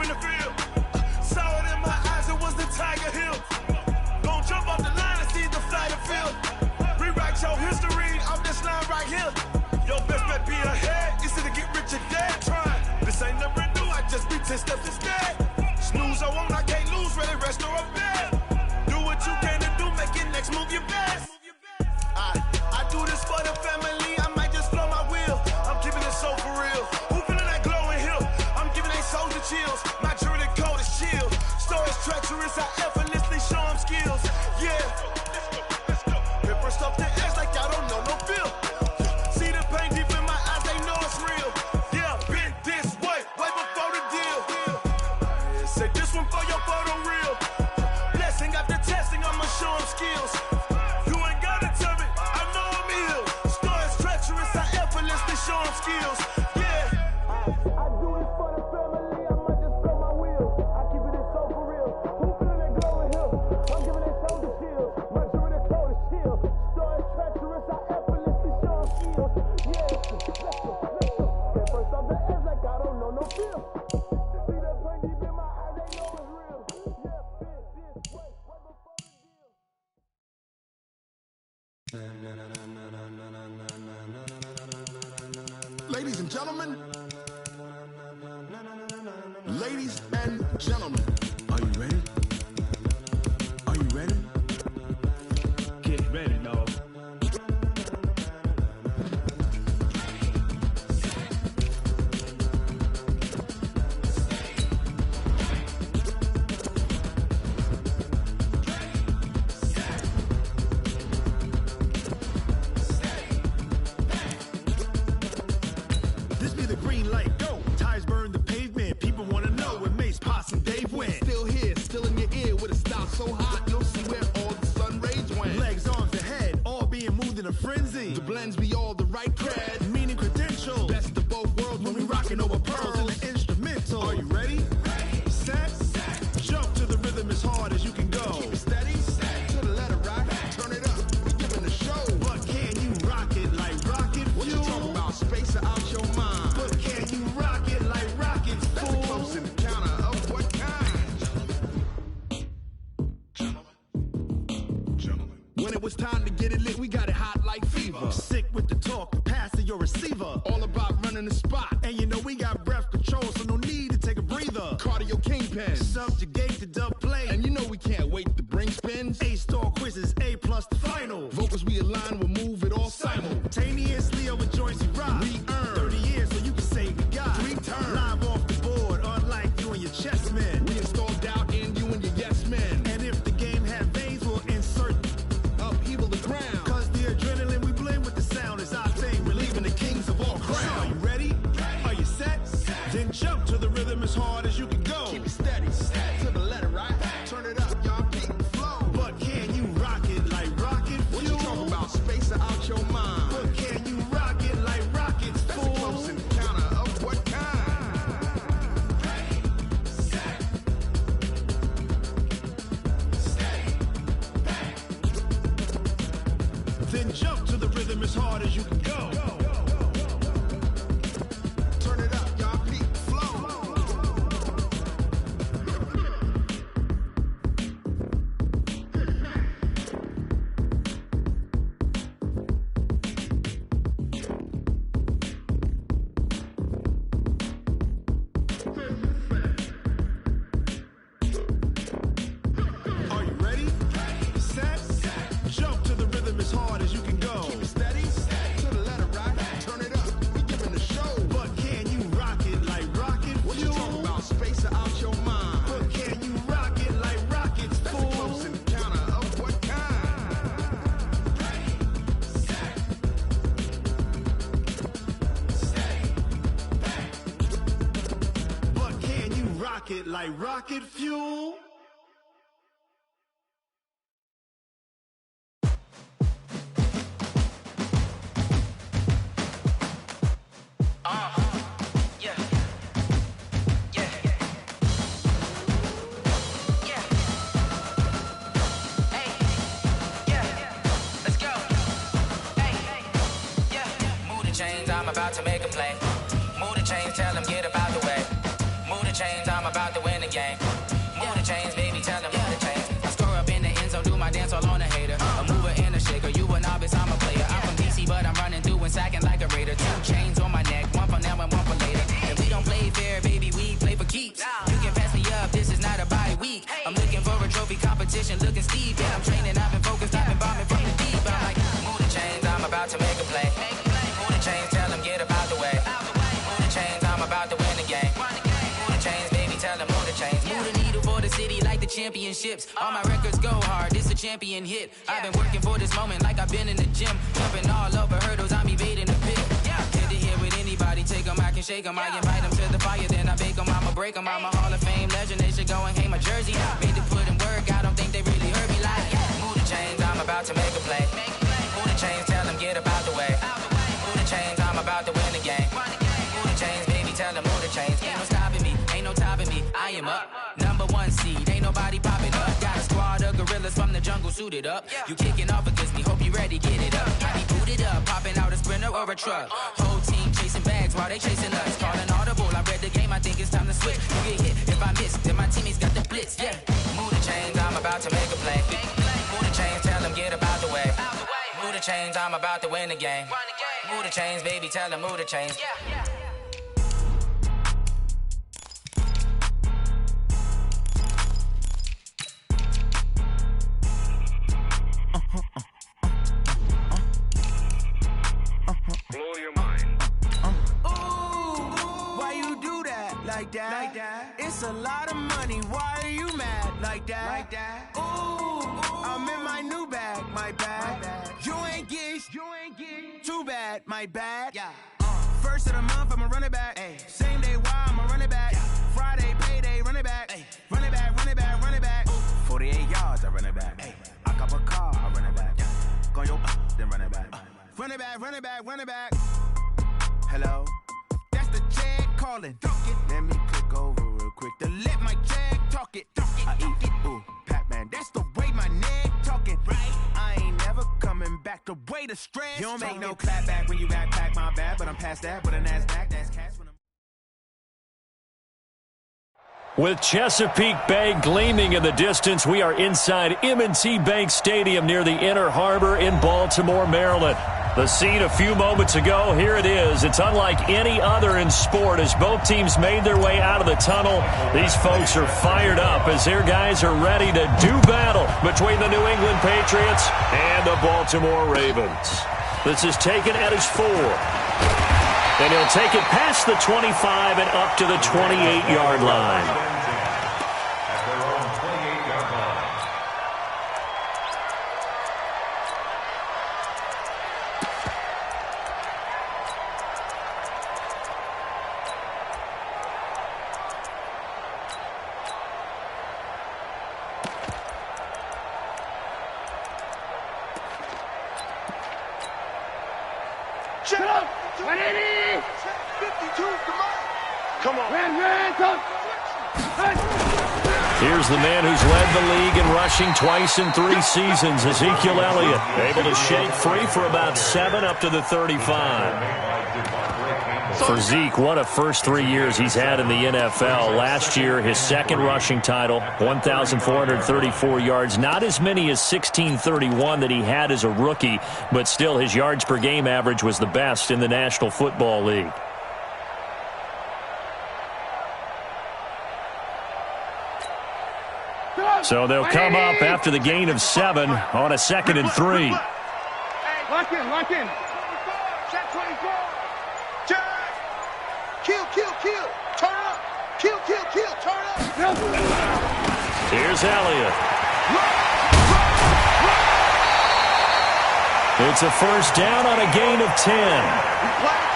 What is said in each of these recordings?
in the field. Saw it in my eyes, it was the Tiger Hill. Don't jump off the line and see the flight of field. Rewrite your history, I'm this line right here. Your best bet be ahead, easy to get rich or dead. Try, this ain't never new, I just be 10 steps instead. Snooze I won't, I can't lose, ready, rest or a bed. Do what you can to do, make your next move your best. I do this for the family, I might just flow my wheel. I'm keeping it so for real. Who feeling that glowing hill? I'm giving they soldier chills. My jewelry coat is chill. Stories treacherous, I effortlessly show them skills. Yeah. Hit first off the edge like I don't know no feel. See the pain deep in my eyes, they know it's real. Yeah, been this way before the deal. Say this one for your photo reel. Blessing after testing, I'ma show them skills. You ain't gotta tell me, I know I'm ill. Stories treacherous, I effortlessly show them skills. Yeah. I do this for the family, I might just blow my wheel. I keep it so for real. Who feeling that glowing hill? I'm giving they soldier chills. My jewelry coat is chill. Stories treacherous, I effortlessly show them skills. Yeah, let's go. Get first off the edge like I don't know no feel. See that pain deep in my eyes, they know it's real. Yeah, been this way before the deal. Ladies and gentlemen, ladies and gentlemen, are you ready? Are you ready? Get ready, dog. This be the green light, go. Tires burn the pavement. People wanna know where Mace, Posse, and Dave went. Still here, still in your ear with a style so hot, you'll see where all the sun rays went. Legs, arms, the head, all being moved in a frenzy. The blends be all the right cred. Meaning credentials. Best of both worlds When we rockin' over pearls in the instrumental. Are you ready? Set, jump to the rhythm as hard as you can go. Keep it steady, to the letter right. Turn it up, we giving the show. But can you rock it like rocket What you fuel? talking about? Space or out your mind? But can you rock it like rockets, That's a fool? close encounter of what kind? Gentlemen. When it was time to get it lit, we got it hot like fever. Sick with the talk, pass to your receiver. All about running the spot. And you know we got breath control, so no need to take a breather. Cardio kingpin. Subjugate the dub play. And you know we can't wait to bring spins. A-star quizzes, A plus the final. Vocals we align, we'll move it all Simultaneously over joints we rock. We earn 30 years so you can say we got 3 turns. Live off the board, unlike you and your chess men. We install doubt in you and your yes men. And if the game had veins, we'll insert. Upheaval the ground. Cause the adrenaline we blend with the sound is our thing, relieving the kings of all crowns. Are you ready? Are you set? Then jump to the rhythm as hard as you can go. Keep it steady, to the letter right. Turn it up, y'all beat the flow. But can you rock it like rocket fuel? What you talking about? Space or out your mind? But can you rock it like rockets, That's a fool? close encounter of what kind? Then jump to the rhythm as hard as you can go. Turn it up, y'all beat the flow. Are you ready? Set, jump to the rhythm as hard as you can go. Keep it steady, to the letter right. Turn it up, we giving the show. But can you rock it like rocket What you fuel? talking about? Space or out your mind? But can you rock it like rockets, That's a fool? close encounter of what kind? But can you rock it like rocket fuel? Yeah. Yeah. Yeah. Hey. Yeah. Let's go. Hey. Yeah. Move the chains, I'm about to make a play. Move the chains, tell them get up out the way. Move the the chains, I'm about to win the game. Move the chains, baby, tell them move the chains. I score up in the end zone, do my dance all on a hater. A mover and a shaker, you a novice, I'm a player. I'm from DC, but I'm running through and sacking like a raider. 2 chains on my neck, one for now and one for later. If we don't play fair, baby, we play for keeps. You can pass me up, this is not a bye week. I'm looking for a trophy competition, looking steep. Yeah, I'm training, I've been focused, I've been bombing from the deep. I'm like, move the chains, I'm about to make a play. Move the chains, tell them get up out the way. Move the chains, I'm about to win the game. Move the chains, baby, tell them move the chains. Move the needle for the city like the championships. All my records go hard, this a champion hit. I've been working for this moment like I've been in the gym. Jumping all over hurdles, I'm evading the pit. Head to head with anybody, take them, I can shake them. I invite them to the fire, then I bake them, I'ma break them. I'm a Hall of Fame legend, they should go and hang my jersey. Made to put in work, I don't think they really heard me like, move the chains, I'm about to make a play. Move the chains, tell them get up out the way. Move the chains, I'm about to win the game. Move the chains, baby, tell them move the chains. Ain't no stopping me, ain't no topping me, I am up. Number 1 seed, ain't nobody popping up. Got a squad of gorillas from the jungle suited up. You kicking off against me, hope you ready, get it up. I be booted up, popping out a sprinter or a truck. Whole team chasing bags while they chasing us. Calling audible, I read the game, I think it's time to switch. You get hit, if I miss, then my teammates got the blitz, yeah. Move the chains, I'm about to make a play. Move the chains, tell them get up out the way. Move the chains, I'm about to win the game. Move the chains, baby, tell them move the chains. Blow your mind. Why you do that like that? It's a lot of money. Why are you mad like that? Ooh, I'm in my new bag, my bad. You ain't get too bad, my bad. Yeah. First of the month, I'ma run it back. Same day, why I'ma run it back. Friday, payday, run it back. Run it back, run it back, run it back. 48 yards, I run it back. I cop a car, I run it back. Go yo, then run it back. Run it back, run it back, run it back. Hello? That's the check calling. Let me click over real quick to let my check talk it. I eat it, ooh, Pac-Man. That's the way my neck talking. Right? I ain't never coming back. The way the stress. You don't make no clap back when you backpack, my bad. But I'm past that with a NASDAQ. That's cash when I'm. With Chesapeake Bay gleaming in the distance, we are inside M&T Bank Stadium near the Inner Harbor in Baltimore, Maryland. The scene a few moments ago, here it is. It's unlike any other in sport as both teams made their way out of the tunnel. These folks are fired up as their guys are ready to do battle between the New England Patriots and the Baltimore Ravens. This is taken at his 4. And he'll take it past the 25 and up to the 28-yard line. Here's the man who's led the league in rushing twice in 3 seasons, Ezekiel Elliott, able to shake free for about 7 up to the 35. For Zeke, what a first 3 years he's had in the NFL. Last year, his second rushing title, 1,434 yards. Not as many as 1,631 that he had as a rookie, but still his yards per game average was the best in the National Football League. So they'll come up after the gain of 7 on a 2nd and 3. Lock in. Shot 24. Turn. Kill. Turn up. Kill. Turn up. Here's Elliott. It's a first down on a gain of 10.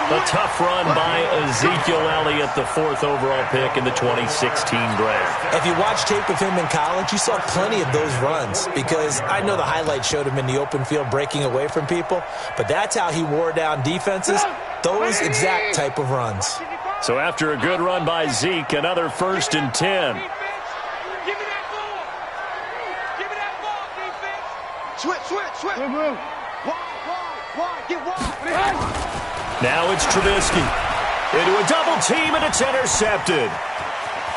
A tough run by Ezekiel Elliott, the 4th overall pick in the 2016 draft. If you watch tape of him in college, you saw plenty of those runs because I know the highlights showed him in the open field breaking away from people, but that's how he wore down defenses, those exact type of runs. So after a good run by Zeke, another 1st and 10. Give me that ball, defense. Switch. Wide. Get wide. Now it's Trubisky into a double team, and it's intercepted.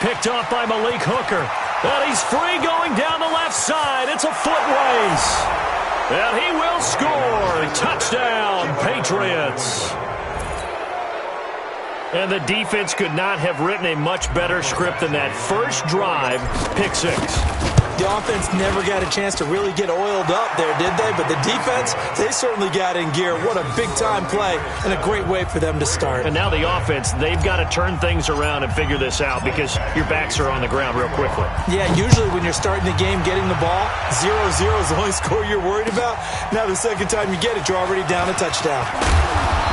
picked off by Malik Hooker. And he's free going down the left side. It's a foot race. And he will score. Touchdown, Patriots. And the defense could not have written a much better script than that first drive, pick six. The offense never got a chance to really get oiled up there, did they? But the defense, they certainly got in gear. What a big-time play and a great way for them to start. And now the offense, they've got to turn things around and figure this out because your backs are on the ground real quickly. Yeah, usually when you're starting the game, getting the ball, 0-0 is the only score you're worried about. Now the second time you get it, you're already down a touchdown.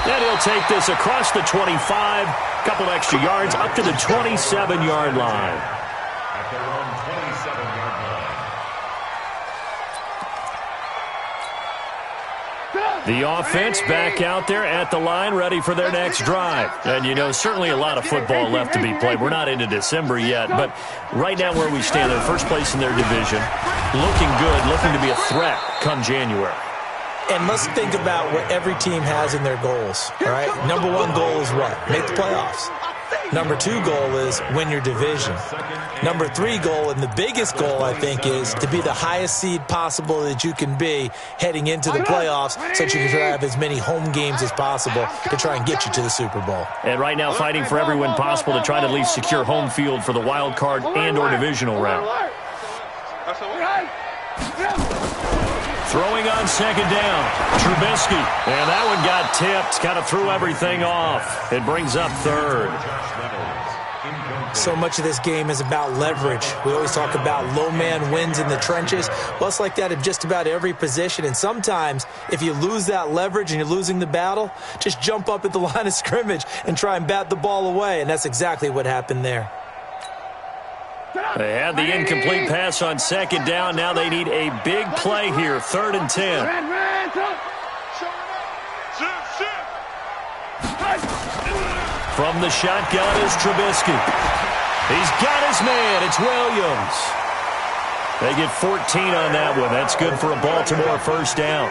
And he'll take this across the 25, a couple extra yards, up to the 27-yard line. At their own 27-yard line. The offense back out there at the line, ready for their next drive. And, you know, certainly a lot of football left to be played. We're not into December yet, but right now where we stand, they're first place in their division, looking good, looking to be a threat come January. And let's think about what every team has in their goals, all right? Number one goal is what? Make the playoffs. Number two goal is win your division. Number three goal, and the biggest goal, I think, is to be the highest seed possible that you can be heading into the playoffs so that you can have as many home games as possible to try and get you to the Super Bowl. And right now fighting for every win possible to try to at least secure home field for the wild card and or divisional round. Throwing on second down, Trubisky. And that one got tipped, kind of threw everything off. It brings up third. So much of this game is about leverage. We always talk about low man wins in the trenches. Well, it's like that in just about every position. And sometimes, if you lose that leverage and you're losing the battle, just jump up at the line of scrimmage and try and bat the ball away. And that's exactly what happened there. They had the incomplete pass on second down. Now they need a big play here, 3rd and 10. From the shotgun is Trubisky. He's got his man. It's Williams. They get 14 on that one. That's good for a Baltimore first down.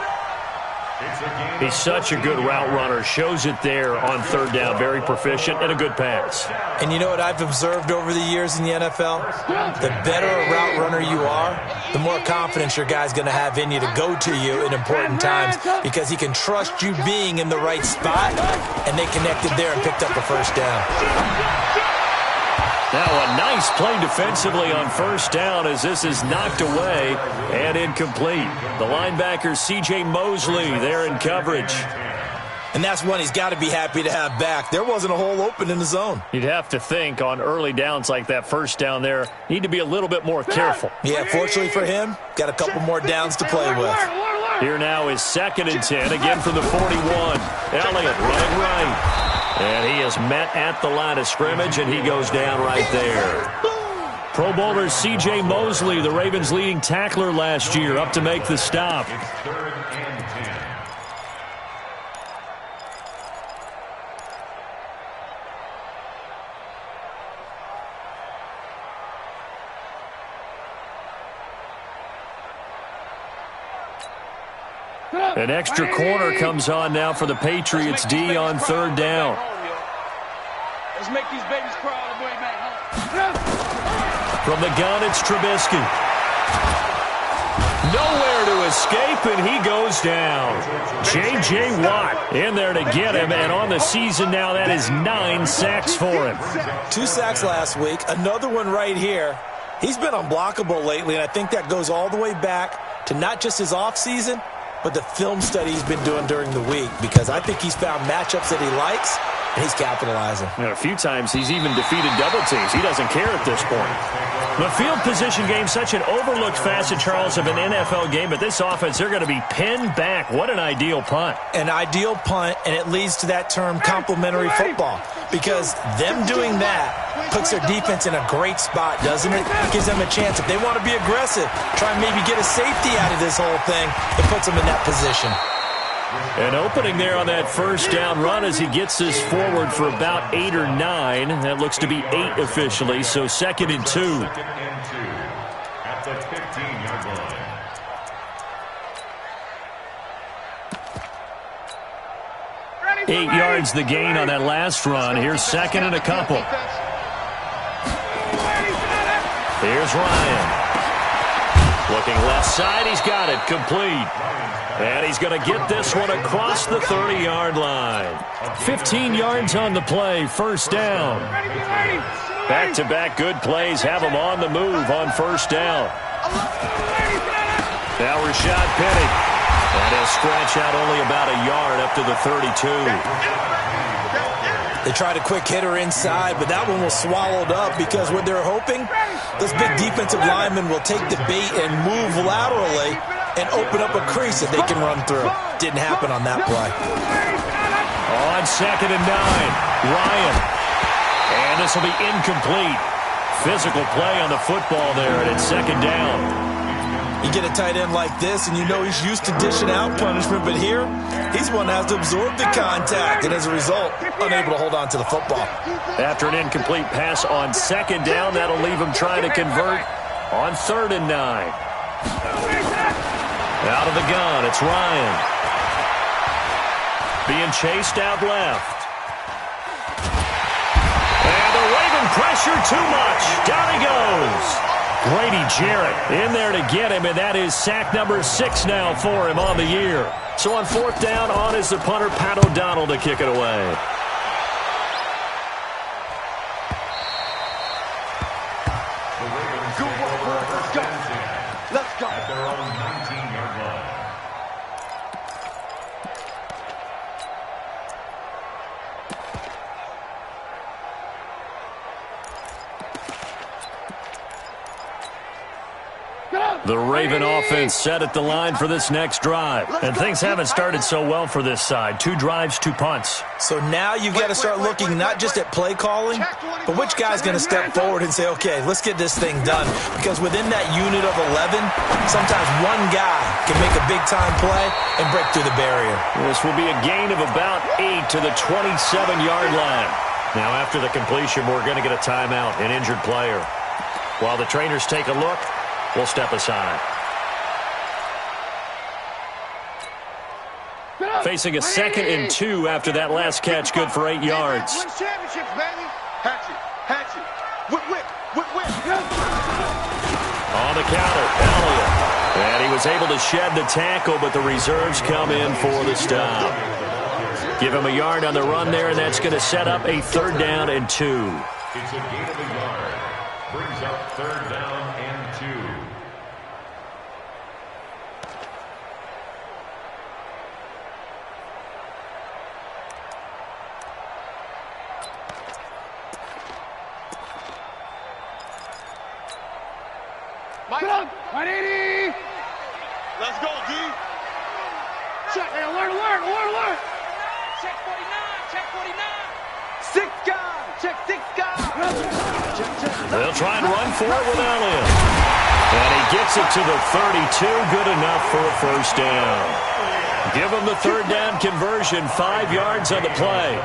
He's such a good route runner. Shows it there on 3rd down. Very proficient and a good pass. And you know what I've observed over the years in the NFL? The better a route runner you are, the more confidence your guy's going to have in you to go to you in important times because he can trust you being in the right spot, and they connected there and picked up a first down. Now a nice play defensively on first down as this is knocked away and incomplete. The linebacker C.J. Mosley there in coverage. And that's one he's got to be happy to have back. There wasn't a hole open in the zone. You'd have to think on early downs like that first down there, need to be a little bit more careful. Yeah, fortunately for him, got a couple more downs to play with. Here now is 2nd and 10, again from the 41. Elliott running right. And he is met at the line of scrimmage, and he goes down right there. Pro Bowler C.J. Mosley, the Ravens' leading tackler last year, up to make the stop. An extra corner comes on now for the Patriots D on 3rd down. Let's make these babies crawl all the way back home. From the gun, it's Trubisky. Nowhere to escape, and he goes down. J.J. Watt in there to get him, and on the season now, that is 9 sacks for him. 2 sacks last week, another one right here. He's been unblockable lately, and I think that goes all the way back to not just his offseason, but the film study he's been doing during the week, because I think he's found matchups that he likes, and he's capitalizing. And a few times he's even defeated double teams. He doesn't care at this point. The field position game, such an overlooked facet, Charles, of an NFL game, but this offense, they're going to be pinned back. What an ideal punt. An ideal punt, and it leads to that term complementary football, because them doing that puts their defense in a great spot, doesn't it? It gives them a chance. If they want to be aggressive, try and maybe get a safety out of this whole thing, it puts them in that position. An opening there on that first down run as he gets this forward for about 8 or 9. That looks to be 8 officially, so 2nd and 2. At the 15-yard line. 8 yards the gain on that last run. Here's 2nd and a couple. Here's Ryan. Looking left side. He's got it. Complete. And he's going to get this one across the 30-yard line. 15 yards on the play. First down. Back-to-back good plays have him on the move on first down. Now Rashad Penny. And he'll stretch out only about a yard up to the 32. They tried a quick hitter inside, but that one was swallowed up because what they're hoping, those big defensive linemen will take the bait and move laterally and open up a crease that they can run through. Didn't happen on that play. On 2nd and 9, Ryan. And this will be incomplete. Physical play on the football there, and it's 2nd down. You get a tight end like this, and you know he's used to dishing out punishment, but here, he's one that has to absorb the contact, and as a result, unable to hold on to the football. After an incomplete pass on 2nd down, that'll leave him trying to convert on 3rd and 9. Out of the gun, it's Ryan. Being chased out left. And the Raven pressure too much. Down he goes. Grady Jarrett in there to get him, and that is sack number 6 now for him on the year. So on 4th down, on is the punter, Pat O'Donnell, to kick it away. Let's go. At their own 19-yard line. The Raven offense set at the line for this next drive. And things haven't started so well for this side. 2 drives, 2 punts. So now you've got to start looking not just at play calling, but which guy's going to step forward and say, okay, let's get this thing done. Because within that unit of 11, sometimes one guy can make a big-time play and break through the barrier. This will be a gain of about 8 to the 27-yard line. Now after the completion, we're going to get a timeout, an injured player. While the trainers take a look, we'll step aside. Facing a 2nd and 2 after that last catch, good for 8 yards. Win championships, baby. Hatch it. Whip. On the counter, Elliott. And he was able to shed the tackle, but the reserves come in for the stop. Give him a yard on the run there, and that's going to set up a 3rd down and 2. It's a gain of a yard. Brings up 3rd down and 2. Mike up. 180. Let's go, D. Check. Hey, alert. Check 49. 6 guys. Check 6 guys. They'll try and run for it with Elliott. And he gets it to the 32. Good enough for a 1st down. Give him the 3rd down conversion. 5 yards on the play.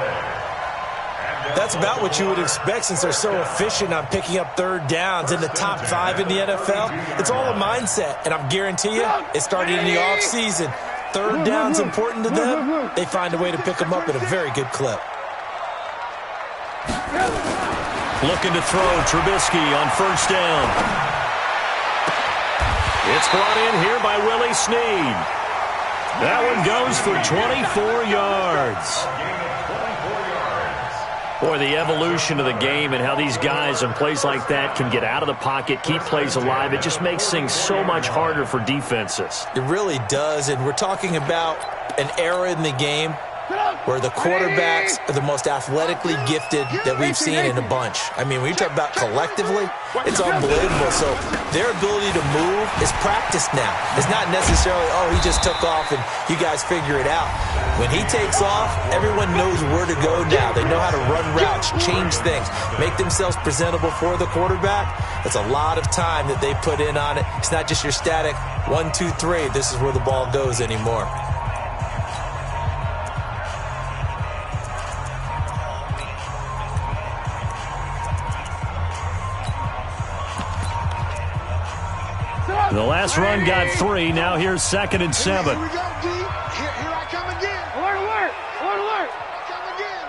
That's about what you would expect since they're so efficient on picking up 3rd downs in the top 5 in the NFL. It's all a mindset, and I'm guarantee you it started in the offseason. 3rd down's important to them. They find a way to pick them up at a very good clip. Looking to throw, Trubisky on 1st down. It's brought in here by Willie Snead. That one goes for 24 yards. Boy, the evolution of the game and how these guys in plays like that can get out of the pocket, keep plays alive, it just makes things so much harder for defenses. It really does, and we're talking about an era in the game where the quarterbacks are the most athletically gifted that we've seen in a bunch. I mean, when you talk about collectively, it's unbelievable. So their ability to move is practiced now. It's not necessarily, oh, he just took off and you guys figure it out. When he takes off, everyone knows where to go now. They know how to run routes, change things, make themselves presentable for the quarterback. It's a lot of time that they put in on it. It's not just your static 1, 2, 3. This is where the ball goes anymore. The last run got 3. Now here's 2nd and 7. Here we go, D. Here I come again. Alert. Come again.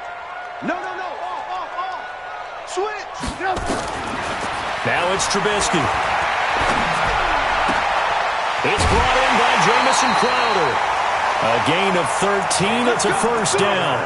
No. Off. Switch. Now Now it's Trubisky. It's brought in by Jamison Crowder. A gain of 13. It's a first down.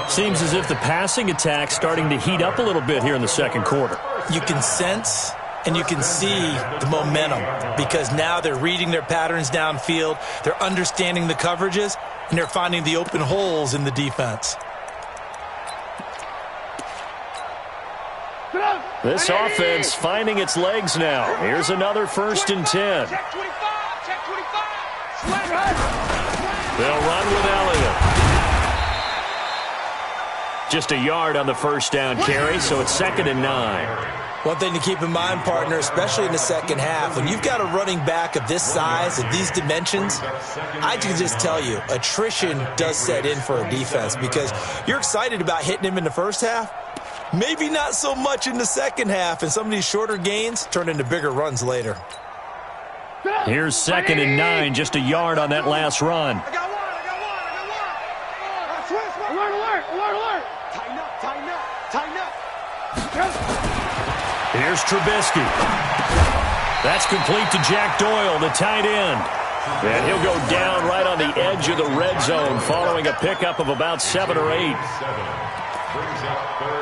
Seems as if the passing attack's starting to heat up a little bit here in the second quarter. You can sense and you can see the momentum because now they're reading their patterns downfield, they're understanding the coverages, and they're finding the open holes in the defense. This offense finding its legs now. Here's another 1st and 10. Check 25. Check 25. They'll run with Elliott. Just a yard on the first down carry, so it's 2nd and 9. One thing to keep in mind, partner, especially in the second half, when you've got a running back of this size, of these dimensions, I can just tell you, attrition does set in for a defense because you're excited about hitting him in the first half. Maybe not so much in the second half, and some of these shorter gains turn into bigger runs later. Here's 2nd and 9, just a yard on that last run. I got one. Alert. Tighten up. Here's Trubisky. That's complete to Jack Doyle, the tight end. And he'll go down right on the edge of the red zone following a pickup of about 7 or 8.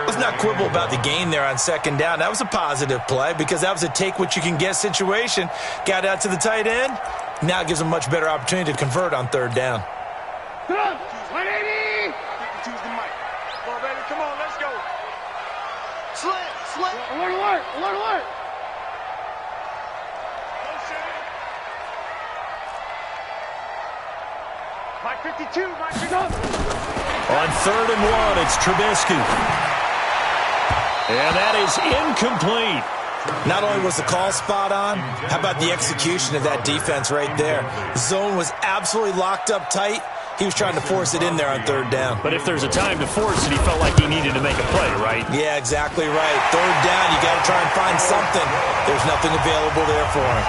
Let's not quibble about the gain there on 2nd down. That was a positive play because that was a take-what-you-can-get situation. Got out to the tight end. Now it gives them a much better opportunity to convert on 3rd down. 180. Choose the mic. Come on, let's go. Slant. Alert. Mike 52. On 3rd and 1, it's Trubisky. And that is incomplete. Not only was the call spot on, how about the execution of that defense right there? The zone was absolutely locked up tight. He was trying to force it in there on 3rd down. But if there's a time to force it, he felt like he needed to make a play, right? Yeah, exactly right. 3rd down, you got to try and find something. There's nothing available there for him.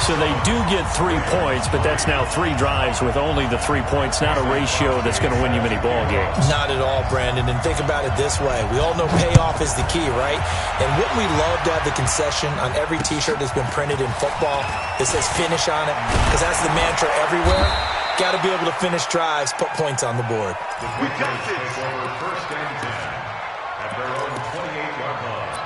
So they do get 3 points, but that's now 3 drives with only the 3 points, not a ratio that's going to win you many ball games. Not at all, Brandon. And think about it this way. We all know payoff is the key, right? And wouldn't we love to have the concession on every T-shirt that's been printed in football that says finish on it? Because that's the mantra everywhere. Got to be able to finish drives, put points on the board. We got this. First and 10 at their own 28-yard line.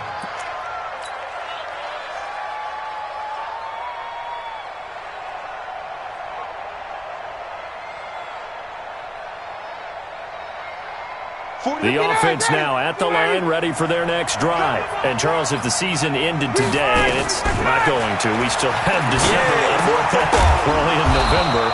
The offense now at the line, ready for their next drive. And, Charles, if the season ended today, and it's not going to, we still have December left. We're only in November.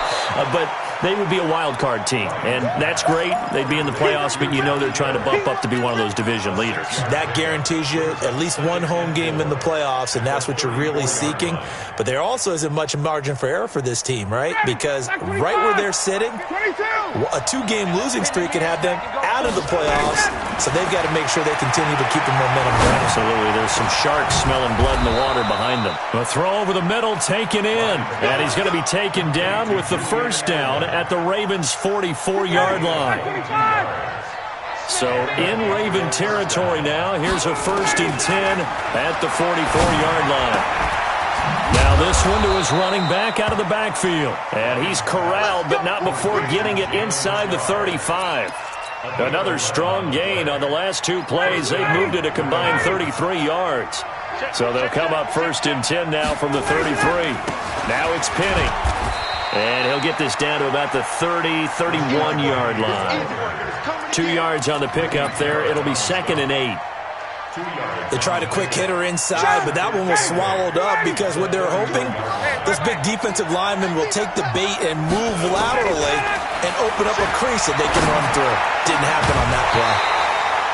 But they would be a wild card team. And that's great. They'd be in the playoffs, but you know they're trying to bump up to be one of those division leaders. That guarantees you at least one home game in the playoffs, and that's what you're really seeking. But there also isn't much margin for error for this team, right? Because right where they're sitting, a 2-game losing streak could have them out of the playoffs, so they've got to make sure they continue to keep the momentum going. Absolutely. There's some sharks smelling blood in the water behind them. A throw over the middle, taken in. And he's going to be taken down with the first down at the Ravens' 44-yard line. So in Raven territory now, here's a 1st and 10 at the 44-yard line. Now this one to his running back out of the backfield. And he's corralled, but not before getting it inside the 35. Another strong gain on the last 2 plays. They've moved it a combined 33 yards. So they'll come up 1st and 10 now from the 33. Now it's Penny. And he'll get this down to about the 30, 31-yard line. 2 yards on the pickup there. It'll be 2nd and 8. They tried a quick hitter inside, but that one was swallowed up because what they're hoping, this big defensive lineman will take the bait and move laterally and open up a crease that they can run through. Didn't happen on that play.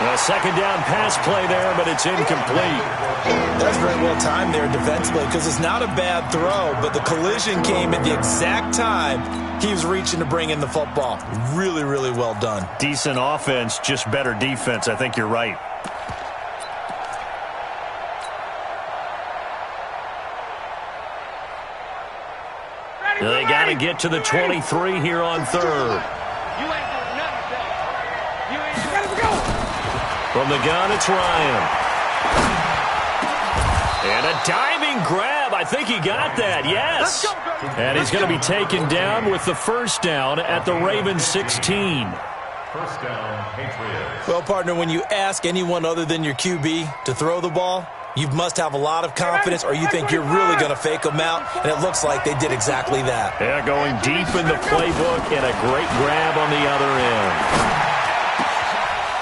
A 2nd down pass play there, but it's incomplete. That's very well timed there defensively because it's not a bad throw, but the collision came at the exact time he was reaching to bring in the football. Really, really well done. Decent offense, just better defense. I think you're right. They got to get to the 23 here on 3rd. From the gun, it's Ryan. And a diving grab. I think he got that, yes. And he's going to be taken down with the first down at the Ravens 16. First down, Patriots. Well, partner, when you ask anyone other than your QB to throw the ball, you must have a lot of confidence or you think you're really going to fake them out, and it looks like they did exactly that. Yeah, going deep in the playbook and a great grab on the other end.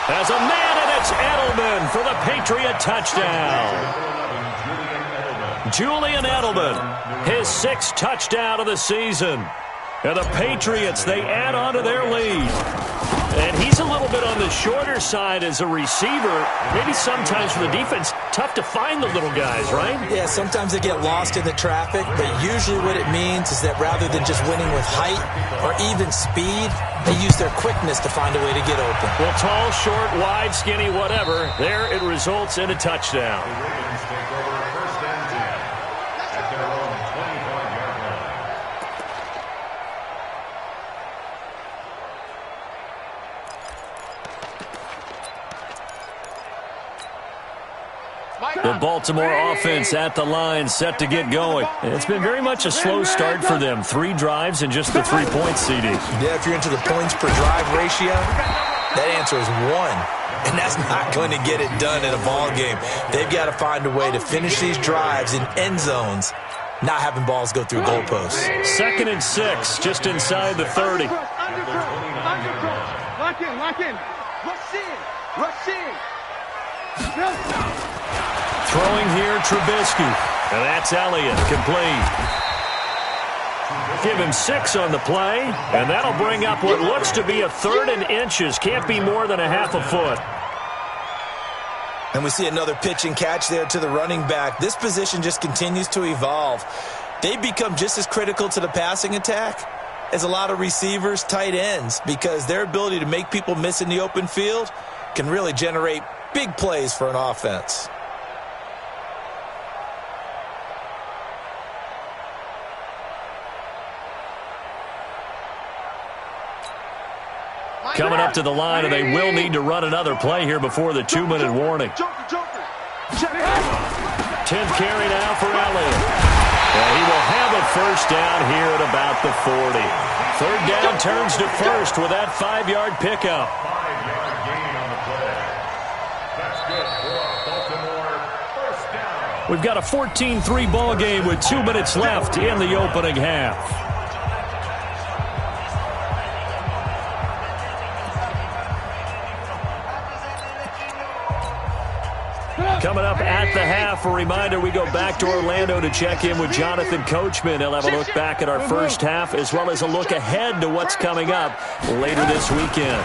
As a man, and it's Edelman for the Patriot touchdown. Julian Edelman, his 6th touchdown of the season. And the Patriots, they add on to their lead. And he's a little bit on the shorter side as a receiver. Maybe sometimes for the defense, tough to find the little guys, right? Yeah, sometimes they get lost in the traffic, but usually what it means is that rather than just winning with height or even speed, they use their quickness to find a way to get open. Well, tall, short, wide, skinny, whatever, there it results in a touchdown. The Ravens take over first and 10 at their own 25-yard line. The Baltimore offense at the line, set to get going. It's been very much a slow start for them. 3 drives and just the 3 points, CD. Yeah, if you're into the points per drive ratio, that answer is 1. And that's not going to get it done in a ball game. They've got to find a way to finish these drives in end zones, not having balls go through goalposts. 2nd and 6, just inside the 30. Lock in. Rush in. Throwing here, Trubisky. And that's Elliott, complete. Give him 6 on the play, and that'll bring up what looks to be a 3rd and inches. Can't be more than a half a foot. And we see another pitch and catch there to the running back. This position just continues to evolve. They become just as critical to the passing attack as a lot of receivers, tight ends, because their ability to make people miss in the open field can really generate big plays for an offense. Coming up to the line, and they will need to run another play here before the 2-minute warning. 10th carry now for Elliott. And he will have a first down here at about the 40. 3rd down turns to first with that 5-yard pickup. 5-yard gain on the play. That's good for Baltimore. First down. We've got a 14-3 ball game with 2 minutes left in the opening half. Coming up at the half, a reminder, we go back to Orlando to check in with Jonathan Coachman. He'll have a look back at our first half as well as a look ahead to what's coming up later this weekend.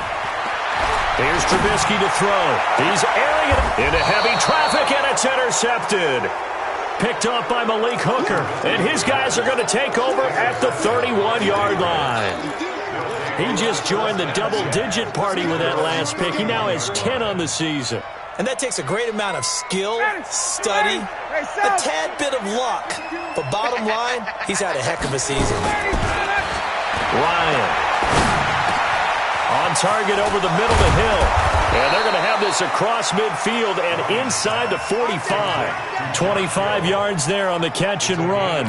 Here's Trubisky to throw. He's airing it into heavy traffic, and it's intercepted. Picked off by Malik Hooker, and his guys are going to take over at the 31-yard line. He just joined the double-digit party with that last pick. He now has 10 on the season. And that takes a great amount of skill, study, a tad bit of luck. But bottom line, he's had a heck of a season. Ryan on target over the middle of the hill. And they're going to have this across midfield and inside the 45. 25 yards there on the catch and run.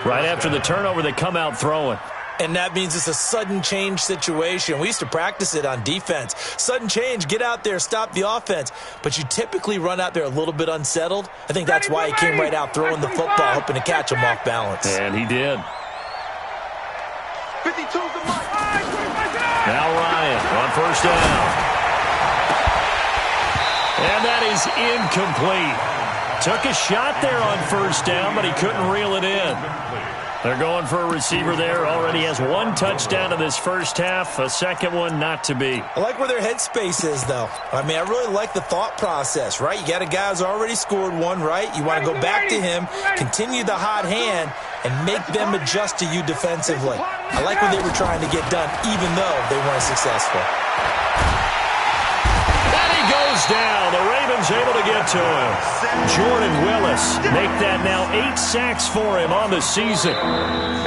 Right after the turnover, they come out throwing. And that means it's a sudden change situation. We used to practice it on defense. Sudden change, get out there, stop the offense. But you typically run out there a little bit unsettled. I think that's why he came right out throwing the football, hoping to catch him off balance. And he did. 52's the mark. Now Ryan on first down. And that is incomplete. Took a shot there on first down, but he couldn't reel it in. They're going for a receiver there. Already has 1 touchdown in this first half. A second one not to be. I like where their headspace is, though. I mean, I really like the thought process, right? You got a guy who's already scored 1, right? You want to go back to him, continue the hot hand, and make them adjust to you defensively. I like what they were trying to get done, even though they weren't successful. Down. The Ravens able to get to him. Jordan Willis make that now 8 sacks for him on the season.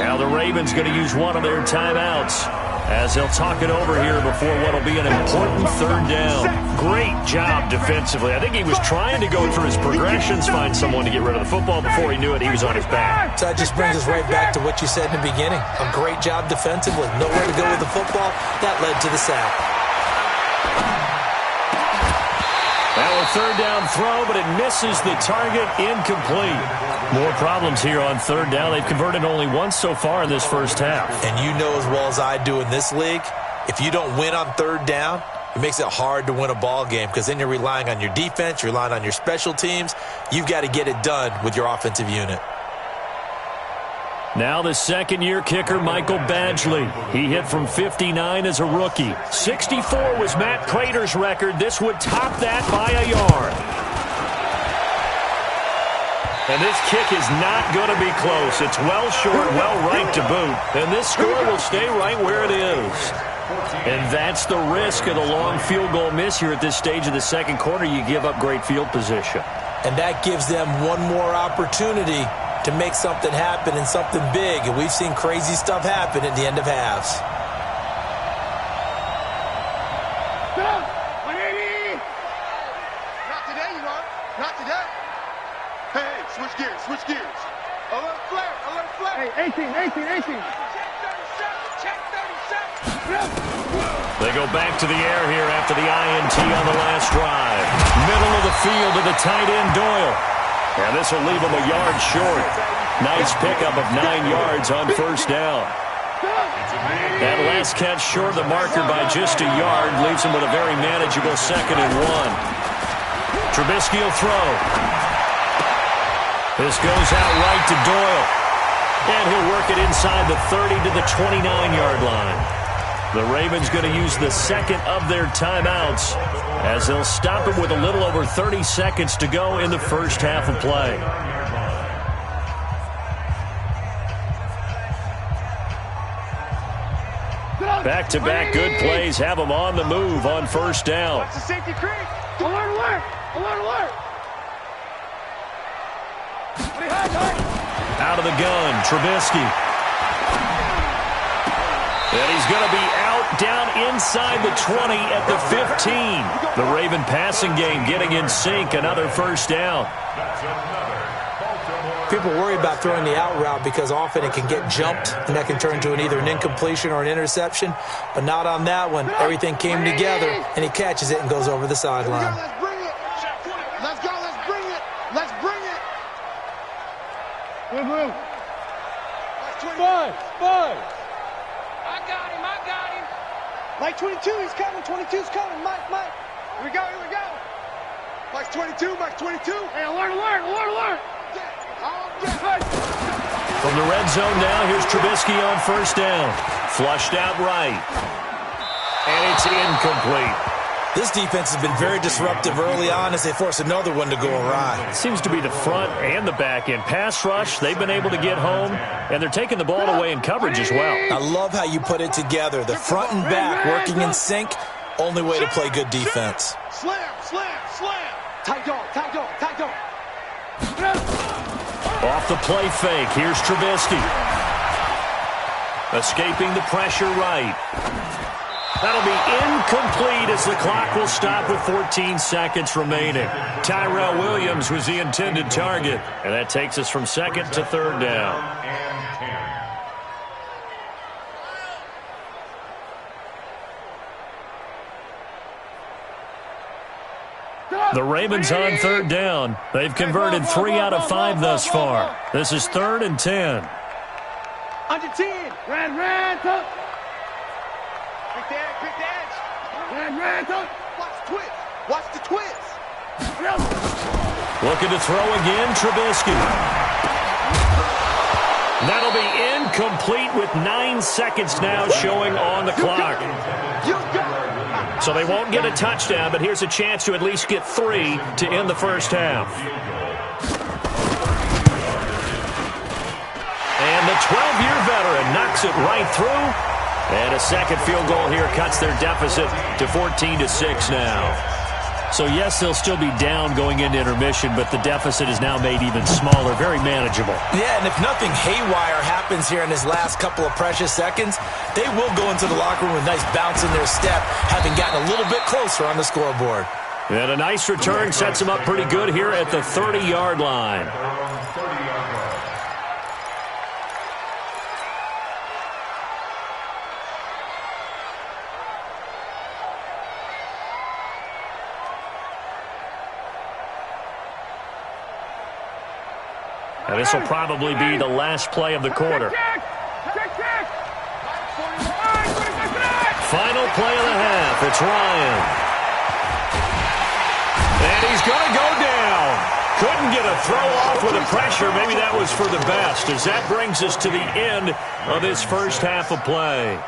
Now the Ravens going to use one of their timeouts. as they'll talk it over here before what will be an important third down. Great job defensively. I think he was trying to go through his progressions, find someone to get rid of the football. Before he knew it, he was on his back. So that just brings us right back to what you said in the beginning. A great job defensively. Nowhere to go with the football. That led to the sack. Now a third down throw, but it misses the target. Incomplete. More problems here on third down. They've converted only once so far in this first half. And you know as well as I do in this league, if you don't win on third down, it makes it hard to win a ball game because then you're relying on your defense, you're relying on your special teams. You've got to get it done with your offensive unit. Now the second-year kicker, Michael Badgley. He hit from 59 as a rookie. 64 was Matt Prater's record. This would top that by a yard. And this kick is not going to be close. It's well short, well right to boot. And this score will stay right where it is. And that's the risk of the long field goal miss here at this stage of the second quarter. You give up great field position. And that gives them one more opportunity to make something happen and something big. And we've seen crazy stuff happen at the end of halves. Not today, you know. Not today. Hey, switch gears, switch gears. Alert flare, alert flare. Hey, 18. Check 37. They go back to the air here after the INT on the last drive. Middle of the field to the tight end, Doyle. And this will leave him a yard short. Nice pickup of 9 yards on first down. That last catch short of the marker by just a yard leaves him with a very manageable 2nd and 1. Trubisky will throw. This goes out right to Doyle. And he'll work it inside the 30 to the 29-yard line. The Ravens going to use the second of their timeouts as they'll stop it with a little over 30 seconds to go in the first half of play. Back-to-back good plays have them on the move on first down. Watch the safety creep. Alert, alert! Alert, alert! Out of the gun, Trubisky. And he's going to be out down inside the 20 at the 15. The Raven passing game getting in sync. Another first down. People worry about throwing the out route because often it can get jumped, and that can turn into either an incompletion or an interception. But not on that one. Everything came together, and he catches it and goes over the sideline. Let's bring it. Let's go. Let's bring it. Let's bring it. Move. Five. I got him. Mike 22, he's coming. 22's coming. Mike. Here we go. Mike's 22. Hey, alert! From the red zone now, here's Trubisky on first down. Flushed out right. And it's incomplete. This defense has been very disruptive early on as they force another one to go awry. It seems to be the front and the back end. Pass rush, they've been able to get home, and they're taking the ball away in coverage as well. I love how you put it together. The front and back working in sync, only way to play good defense. Slam. Tight dog. Off the play fake, here's Trubisky. Escaping the pressure right. That'll be incomplete as the clock will stop with 14 seconds remaining. Tyrell Williams was the intended target, and that takes us from second to third down. The Ravens on third down. They've converted 3 out of 5 thus far. This is 3rd and 10. Under 10. Red, up. Quick the edge. Red, up. Watch the twist. Looking to throw again, Trubisky. That'll be incomplete with 9 seconds now showing on the clock. So they won't get a touchdown, but here's a chance to at least get 3 to end the first half. And the 12-year veteran knocks it right through. And a second field goal here cuts their deficit to 14-6 now. So, yes, they'll still be down going into intermission, but the deficit is now made even smaller, very manageable. Yeah, and if nothing haywire happens here in his last couple of precious seconds, they will go into the locker room with a nice bounce in their step, having gotten a little bit closer on the scoreboard. And a nice return sets him up pretty good here at the 30-yard line. And this will probably be the last play of the quarter. Final play of the half. It's Ryan. And he's going to go down. Couldn't get a throw off with the pressure. Maybe that was for the best, as that brings us to the end of this first half of play.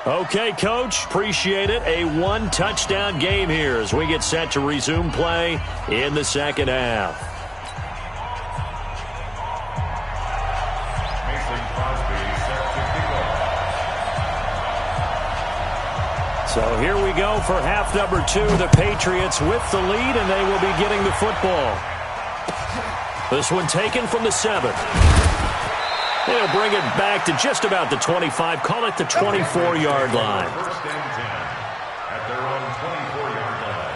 Okay, Coach, appreciate it. A one-touchdown game here as we get set to resume play in the second half. So here we go for half number 2. The Patriots with the lead, and they will be getting the football. This one taken from the 7. They'll bring it back to just about the 25. Call it the 24-yard line. First and 10 at their own 24-yard line.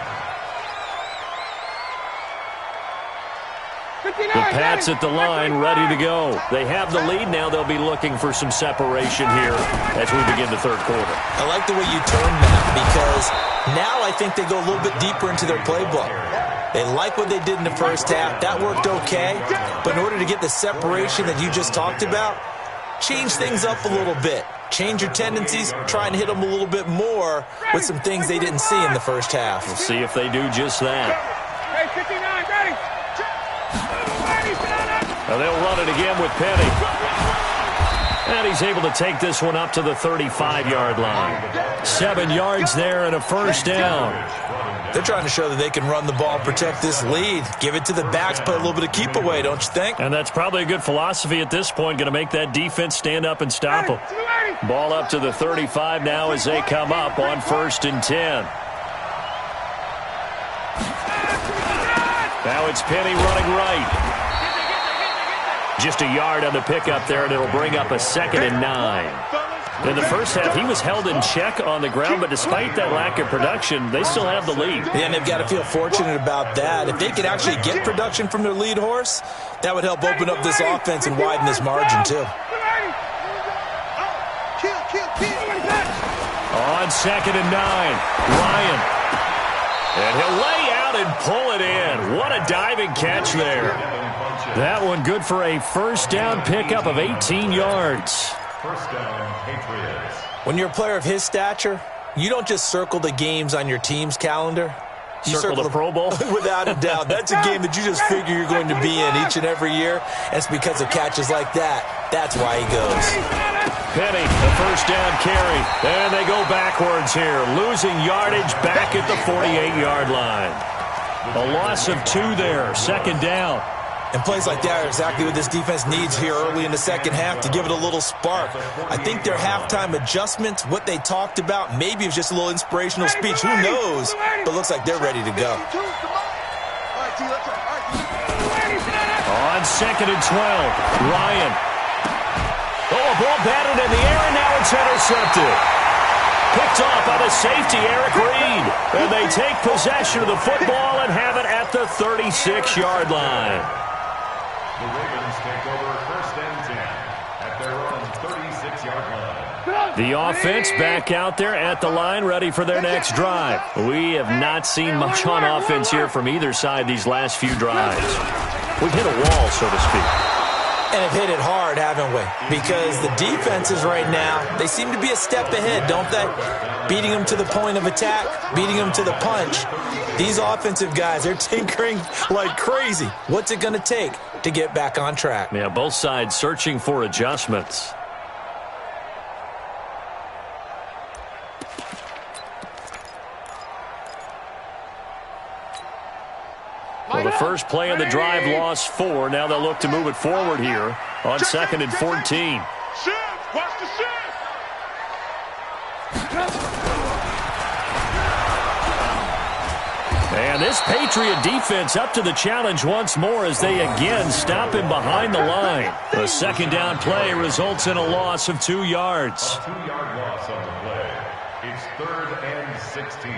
The Pats at the line, ready to go. They have the lead. Now they'll be looking for some separation here as we begin the third quarter. I like the way you turned that, because now I think they go a little bit deeper into their playbook. They like what they did in the first half. That worked okay. But in order to get the separation that you just talked about, change things up a little bit. Change your tendencies. Try and hit them a little bit more with some things they didn't see in the first half. We'll see if they do just that. Hey, 59, ready. Now they'll run it again with Penny. And he's able to take this one up to the 35-yard line. 7 yards there and a first down. They're trying to show that they can run the ball, protect this lead. Give it to the backs, play a little bit of keep away, don't you think? And that's probably a good philosophy at this point. Going to make that defense stand up and stop them. Ball up to the 35 now as they come up on 1st and 10. Now it's Penny running right. Just a yard on the pickup there, and it'll bring up a 2nd and 9. In the first half, he was held in check on the ground, but despite that lack of production, they still have the lead. Yeah, and they've got to feel fortunate about that. If they could actually get production from their lead horse, that would help open up this offense and widen this margin, too. On 2nd and 9, Ryan. And he'll lay out and pull it in. What a diving catch there. That one good for a first down pickup of 18 yards. First down, Patriots. When you're a player of his stature, you don't just circle the games on your team's calendar. You circle the Pro Bowl? Without a doubt. That's a game that you just figure you're going to be in each and every year. And it's because of catches like that. That's why he goes. Penny, the first down carry. And they go backwards here. Losing yardage back at the 48-yard line. A loss of 2 there. 2nd down. And plays like that are exactly what this defense needs here early in the second half to give it a little spark. I think their halftime adjustment, what they talked about, maybe it was just a little inspirational speech. Who knows? But it looks like they're ready to go. On 2nd and 12, Ryan. Oh, a ball batted in the air, and now it's intercepted. Picked off by the safety, Eric Reed. And they take possession of the football and have it at the 36-yard line. The Ravens take over 1st and 10 at their own 36-yard line. The offense back out there at the line, ready for their next drive. We have not seen much on offense here from either side these last few drives. We've hit a wall, so to speak. And have hit it hard, haven't we? Because the defenses right now, they seem to be a step ahead, don't they? Beating them to the point of attack, beating them to the punch. These offensive guys, they're tinkering like crazy. What's it going to take to get back on track? Yeah, both sides searching for adjustments. Well, the first play of the drive lost 4. Now they'll look to move it forward here on 2nd and 14. Shift! Watch the shift! And this Patriot defense up to the challenge once more as they again stop him behind the line. The second down play results in a loss of 2 yards. A 2-yard loss on the play. It's 3rd and 16.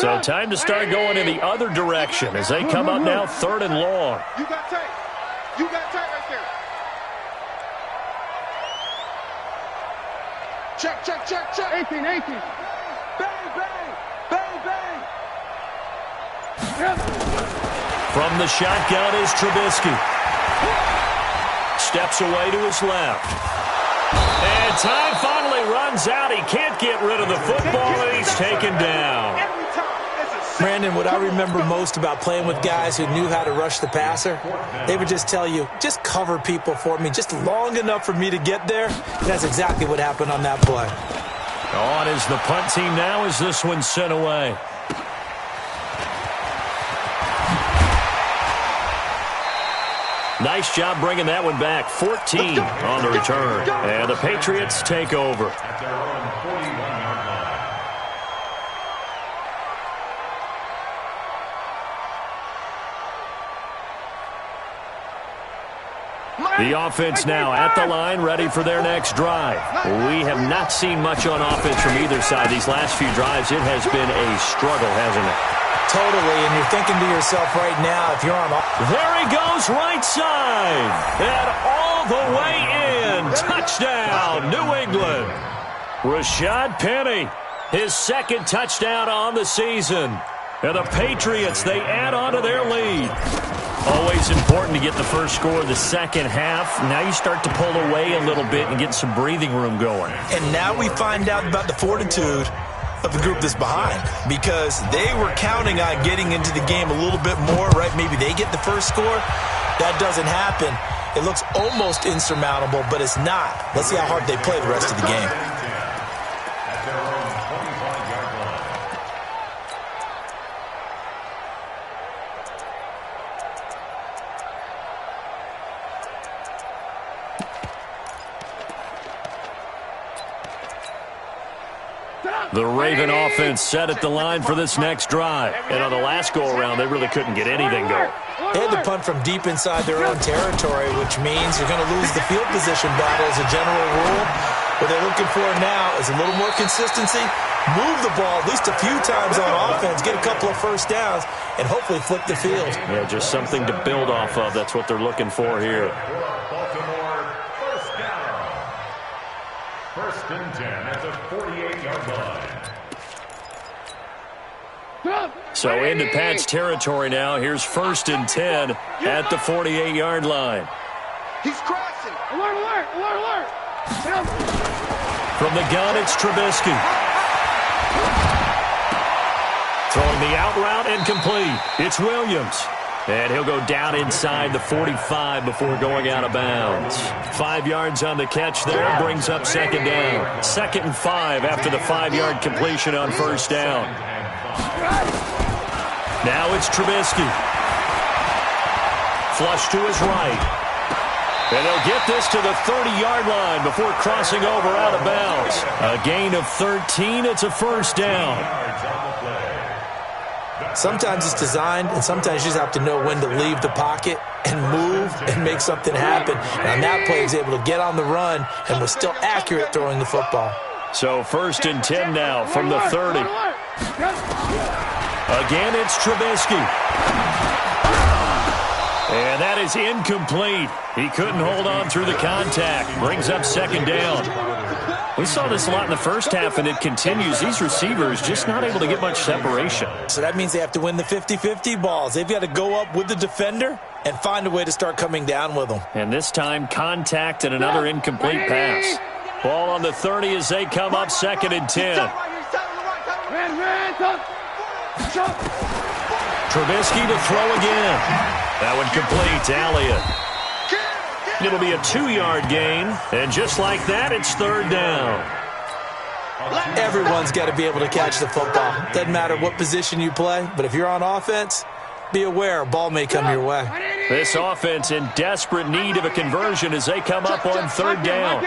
So time to start going in the other direction as they come up now 3rd and long. You got tape. You got tape right there. Check, check, check, check. 18. Bang, bang. Bang, bang. From the shotgun is Trubisky. Steps away to his left. And time finally runs out. He can't get rid of the football, and he's taken down. Brandon, what I remember most about playing with guys who knew how to rush the passer, they would just tell you, just cover people for me, just long enough for me to get there. And that's exactly what happened on that play. On is the punt team now as this one's sent away. Nice job bringing that one back. 14 on the return. And the Patriots take over. At their own 41-yard line. The offense now at the line, ready for their next drive. We have not seen much on offense from either side these last few drives. It has been a struggle, hasn't it? Totally, and you're thinking to yourself right now, if you're on... There he goes, right side, and all the way in. Touchdown, New England. Rashad Penny, his second touchdown on the season. And the Patriots, they add on to their lead. Always important to get the first score of the second half. Now you start to pull away a little bit and get some breathing room going. And now we find out about the fortitude of the group that's behind, because they were counting on getting into the game a little bit more, right? Maybe they get the first score. That doesn't happen. It looks almost insurmountable, but it's not. Let's see how hard they play the rest of the game. At their own 25-yard line. The Raven offense set at the line for this next drive. And on the last go-around, they really couldn't get anything going. They had to punt from deep inside their own territory, which means you're going to lose the field position battle as a general rule. What they're looking for now is a little more consistency, move the ball at least a few times on offense, get a couple of first downs, and hopefully flip the field. Yeah, just something to build off of. That's what they're looking for here. Baltimore, first down. 1st and 10 at the 48-yard line. So into Pat's territory now. Here's 1st and 10 at the 48-yard line. He's crashing. Alert, alert, alert, alert. From the gun, it's Trubisky. Throwing the out route and complete. It's Williams. And he'll go down inside the 45 before going out of bounds. 5 yards on the catch there, brings up second down. 2nd and 5 after the 5-yard completion on first down. Now it's Trubisky. Flush to his right. And they'll get this to the 30-yard line before crossing over out of bounds. A gain of 13. It's a first down. Sometimes it's designed, and sometimes you just have to know when to leave the pocket and move and make something happen. And on that play, he was able to get on the run and was still accurate throwing the football. So 1st and 10 now from the 30. Again, it's Trubisky. And that is incomplete. He couldn't hold on through the contact. Brings up second down. We saw this a lot in the first half, and it continues. These receivers just not able to get much separation. So that means they have to win the 50-50 balls. They've got to go up with the defender and find a way to start coming down with them. And this time, contact and another incomplete pass. Ball on the 30 as they come up 2nd and 10. Trubisky to throw again. That one complete to Elliott. It'll be a 2-yard gain, and just like that, it's 3rd down. Everyone's got to be able to catch the football. Doesn't matter what position you play, but if you're on offense, be aware a ball may come your way. This offense in desperate need of a conversion as they come up on 3rd down.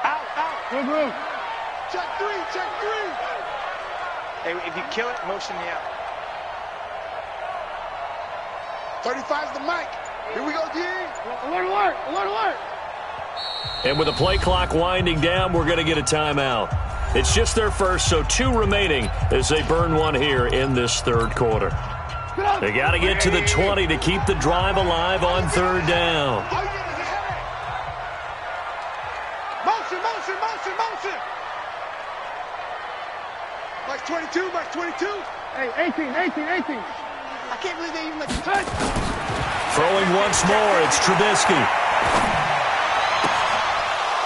Out. Check three, check three. Hey, if you kill it, motion me out. 35's the mic. Here we go, D. Alert, alert, alert, alert. And with the play clock winding down, we're going to get a timeout. It's just their first, so 2 remaining as they burn one here in this third quarter. They got to get to the 20 to keep the drive alive on third down. Motion, motion, motion, motion. Mark 22, Mark 22. Hey, 18. I can't believe they even let you touch. Throwing once more, it's Trubisky.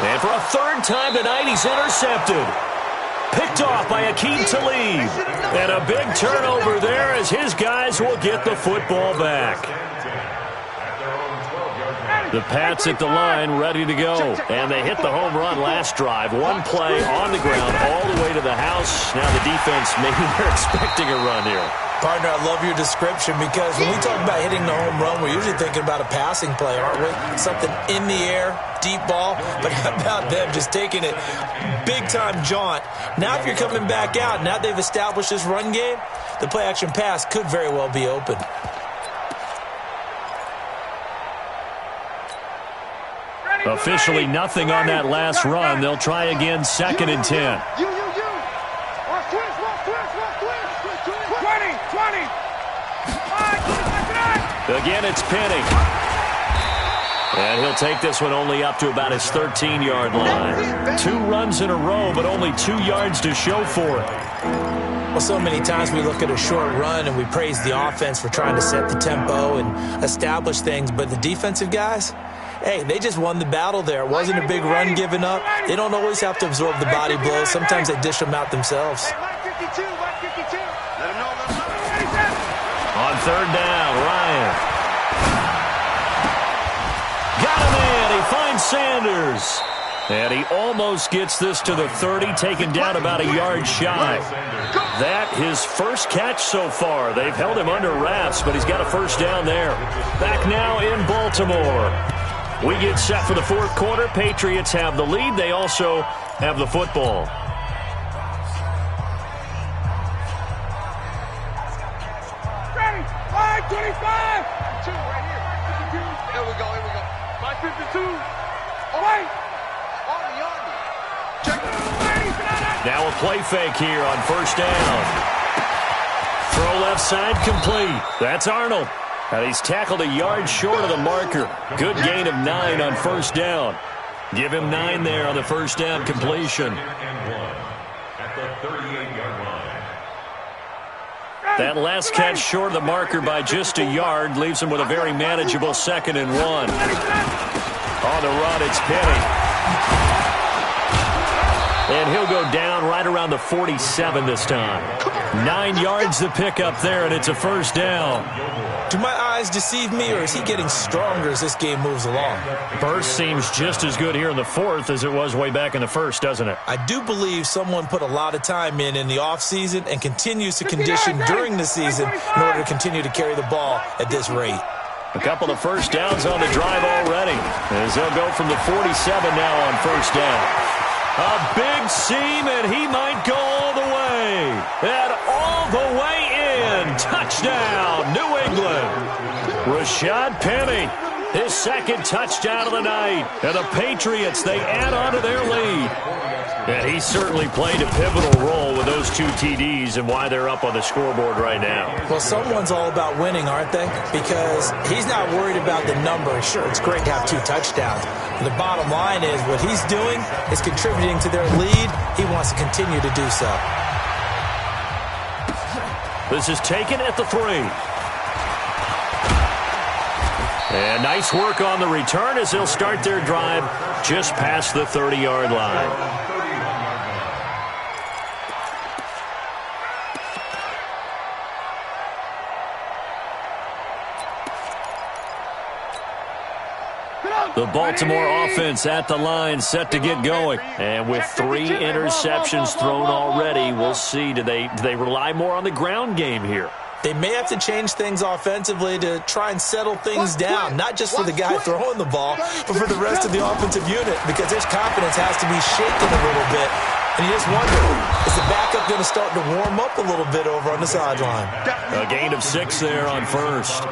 And for a third time tonight, he's intercepted. Picked off by Akeem Talib. And a big turnover there as his guys will get the football back. The Pats at the line ready to go. And they hit the home run last drive. One play on the ground all the way to the house. Now the defense, maybe they're expecting a run here. Partner, I love your description because when we talk about hitting the home run, we're usually thinking about a passing play, aren't we? Something in the air, deep ball. But how about them just taking it big-time jaunt? Now if you're coming back out, now they've established this run game, the play-action pass could very well be open. Officially nothing on that last run. They'll try again, 2nd and 10. You. Watch twist. 20. Again, it's Penny. And he'll take this one only up to about his 13-yard line. 2 runs in a row, but only 2 yards to show for it. Well, so many times we look at a short run and we praise the offense for trying to set the tempo and establish things, but the defensive guys, hey, they just won the battle there. It wasn't a big run given up. They don't always have to absorb the body blows. Sometimes they dish them out themselves. On third down, Ryan. Got him in. He finds Sanders. And he almost gets this to the 30, taken down about a yard shy. That his first catch so far. They've held him under wraps, but he's got a first down there. Back now in Baltimore. We get set for the fourth quarter. Patriots have the lead. They also have the football. Ready, 5:25. 2 right here. 52. Here we go. 5:52. Oh, wait. On me. Check. Now a play fake here on first down. Throw left side complete. That's Arnold. And he's tackled a yard short of the marker. Good gain of 9 on first down. Give him 9 there on the first down completion. At the 38-yard line. That last catch short of the marker by just a yard leaves him with a very manageable 2nd and 1. On the run, it's Penny. And he'll go down right around the 47 this time. 9 yards to pick up there, and it's a first down. Do my eyes deceive me, or is he getting stronger as this game moves along? Burst seems just as good here in the fourth as it was way back in the first, doesn't it? I do believe someone put a lot of time in the offseason and continues to condition during the season in order to continue to carry the ball at this rate. A couple of first downs on the drive already, as they'll go from the 47 now on first down. A big seam, and he might go all the way. And all the way in. Touchdown, New England. Rashad Penny, his 2nd touchdown of the night. And the Patriots, they add on to their lead. And he certainly played a pivotal role with those 2 TDs and why they're up on the scoreboard right now. Well, someone's all about winning, aren't they? Because he's not worried about the number. Sure, it's great to have 2 touchdowns. But the bottom line is what he's doing is contributing to their lead. He wants to continue to do so. This is taken at the 3. And nice work on the return as they'll start their drive just past the 30-yard line. The Baltimore offense at the line, set to get going. And with 3 interceptions thrown already, we'll see. Do they rely more on the ground game here? They may have to change things offensively to try and settle things down, not just for the guy throwing the ball, but for the rest of the offensive unit, because his confidence has to be shaken a little bit. And you just wonder, is the backup going to start to warm up a little bit over on the sideline? A gain of 6 there on first.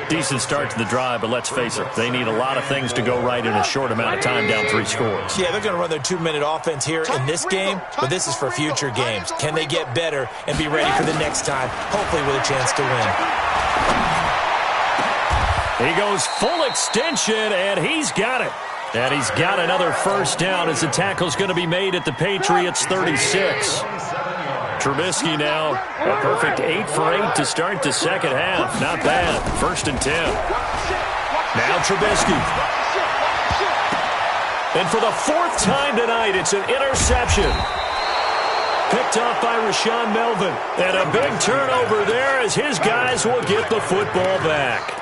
Decent start to the drive, but let's face it, they need a lot of things to go right in a short amount of time, down 3 scores. Yeah, they're going to run their 2-minute offense here in this game, but this is for future games. Can they get better and be ready for the next time, hopefully with a chance to win? He goes full extension, and he's got it. And he's got another first down as the tackle's going to be made at the Patriots' 36. Trubisky now a perfect 8 for 8 to start the second half. Not bad. 1st and 10. Now Trubisky. And for the 4th time tonight, it's an interception. Picked off by Rashaan Melvin. And a big turnover there as his guys will get the football back.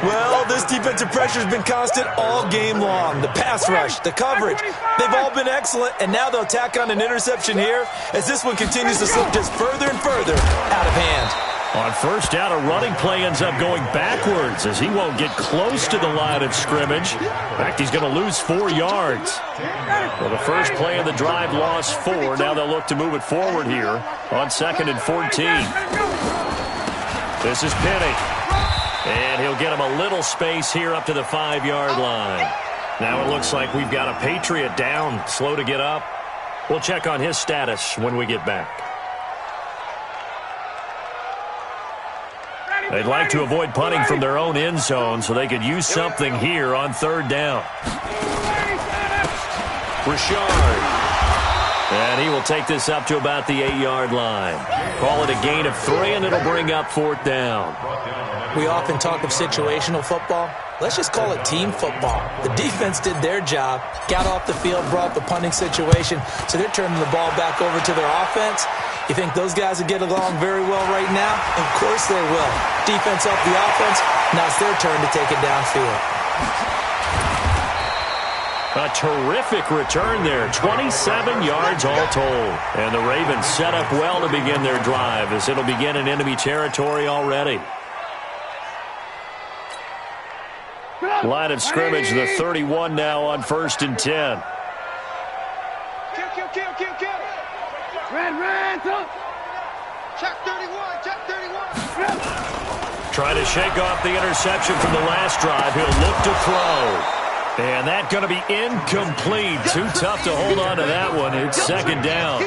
Well, this defensive pressure has been constant all game long. The pass rush, the coverage, they've all been excellent, and now they'll tack on an interception here as this one continues to slip just further and further out of hand. On first down, a running play ends up going backwards as he won't get close to the line of scrimmage. In fact, he's going to lose 4 yards. Well, the first play of the drive lost 4. Now they'll look to move it forward here on 2nd and 14. This is Penny. And he'll get him a little space here up to the 5-yard line. Now it looks like we've got a Patriot down, slow to get up. We'll check on his status when we get back. They'd like to avoid punting from their own end zone so they could use something here on 3rd down. Richard. And he will take this up to about the 8-yard line. Call it a gain of 3, and it'll bring up 4th down. We often talk of situational football. Let's just call it team football. The defense did their job, got off the field, brought the punting situation, so they're turning the ball back over to their offense. You think those guys will get along very well right now? Of course they will. Defense up the offense. Now it's their turn to take it downfield. A terrific return there, 27 yards all told. And the Ravens set up well to begin their drive as it'll begin in enemy territory already. Line of scrimmage, the 31 now on 1st and 10. Kill. Red, up. Check 31, check 31. Trying to shake off the interception from the last drive. He'll look to throw. And that's going to be incomplete. Too tough to hold on to that one. It's 2nd down.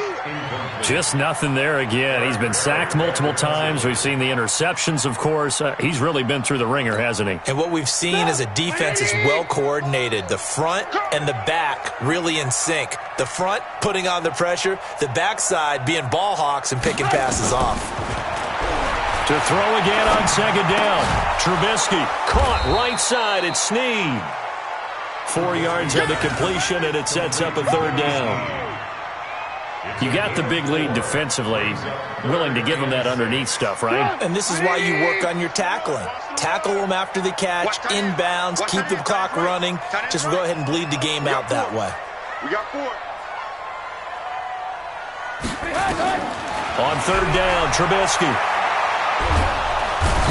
Just nothing there again. He's been sacked multiple times. We've seen the interceptions, of course. He's really been through the ringer, hasn't he? And what we've seen is a defense is well coordinated. The front and the back really in sync. The front putting on the pressure. The backside being ball hawks and picking passes off. To throw again on 2nd down. Trubisky caught right side. It's Snead. 4 yards on the completion, and it sets up a 3rd down. You got the big lead defensively, willing to give them that underneath stuff, right? And this is why you work on your tackling. Tackle them after the catch, inbounds, keep the clock running. Just go ahead and bleed the game out that way. We got 4. On 3rd down, Trubisky.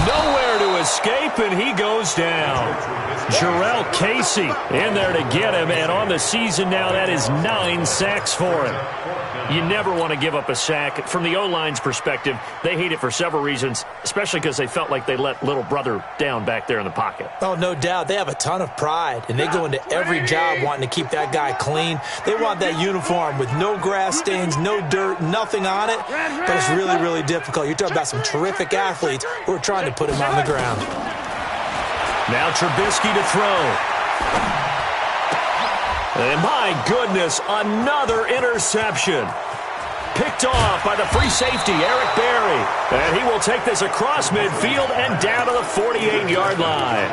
Nowhere to escape, and he goes down. Jarrell Casey in there to get him, and on the season now, that is 9 sacks for him. You never want to give up a sack. From the O-line's perspective, they hate it for several reasons, especially because they felt like they let little brother down back there in the pocket. Oh, no doubt. They have a ton of pride, and they go into every job wanting to keep that guy clean. They want that uniform with no grass stains, no dirt, nothing on it, but it's really, really difficult. You're talking about some terrific athletes who are trying to put him on the ground. Now Trubisky to throw. And my goodness, another interception. Picked off by the free safety, Eric Berry. And he will take this across midfield and down to the 48-yard line.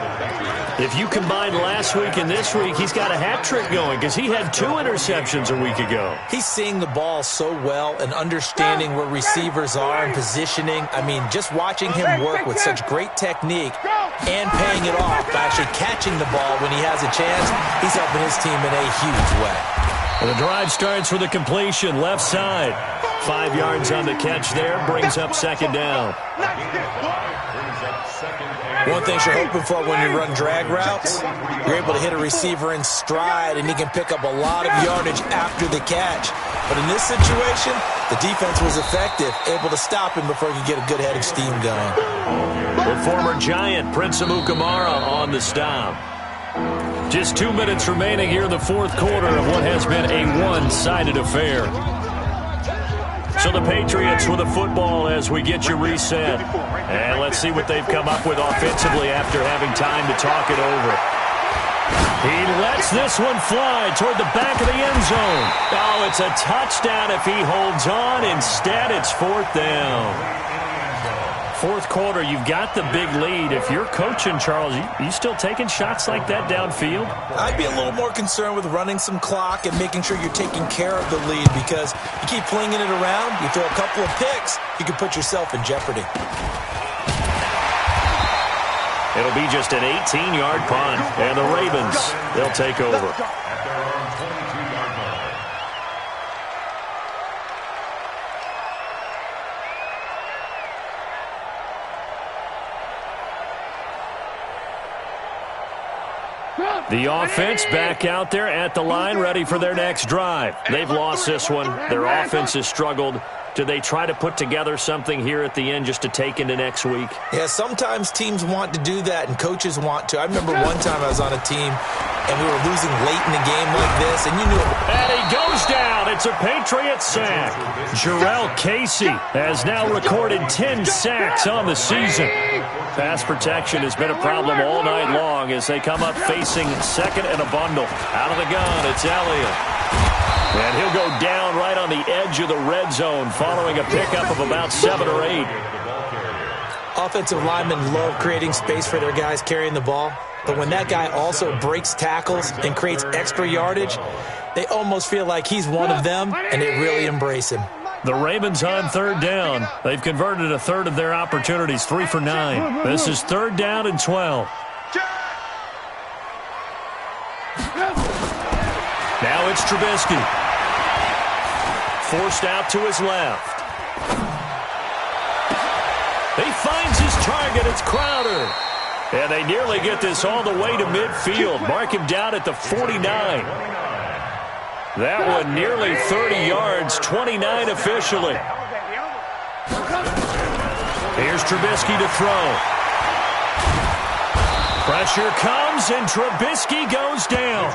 If you combine last week and this week, he's got a hat trick going because he had 2 interceptions a week ago. He's seeing the ball so well and understanding where receivers are and positioning. I mean, just watching him work with such great technique and paying it off by actually catching the ball when he has a chance, he's helping his team in a huge way. And the drive starts with a completion left side. 5 yards on the catch there. Brings up second down. One thing you're hoping for when you run drag routes, you're able to hit a receiver in stride, and he can pick up a lot of yardage after the catch. But in this situation, the defense was effective, able to stop him before he could get a good head of steam going. The former Giant, Prince Amukamara, on the stop. Just 2 minutes remaining here in the fourth quarter of what has been a one-sided affair. So the Patriots with the football as we get you reset. And let's see what they've come up with offensively after having time to talk it over. He lets this one fly toward the back of the end zone. Oh, it's a touchdown if he holds on. Instead, it's fourth down. Fourth quarter, you've got the big lead. If you're coaching, Charles, you still taking shots like that downfield? I'd be a little more concerned with running some clock and making sure you're taking care of the lead, because you keep flinging it around, you throw a couple of picks, you can put yourself in jeopardy. It'll be just an 18-yard punt, and the Ravens, they'll take over. The offense back out there at the line, ready for their next drive. They've lost this one. Their offense has struggled. Do they try to put together something here at the end just to take into next week? Yeah, sometimes teams want to do that and coaches want to. I remember one time I was on a team and we were losing late in the game like this, and you knew it. And he goes down. It's a Patriot sack. Jarrell Casey has now recorded 10 sacks on the season. Pass protection has been a problem all night long as they come up facing second and a bundle. Out of the gun, it's Elliott. And he'll go down right on the edge of the red zone following a pickup of about 7 or 8. Offensive linemen love creating space for their guys carrying the ball. But when that guy also breaks tackles and creates extra yardage, they almost feel like he's one of them, and they really embrace him. The Ravens on third down. They've converted a third of their opportunities, 3 for 9. This is third down and 12. Now it's Trubisky. Forced out to his left. He finds his target. It's Crowder. And they nearly get this all the way to midfield. Mark him down at the 49. That one nearly 30 yards, 29 officially. Here's Trubisky to throw. Pressure comes, and Trubisky goes down.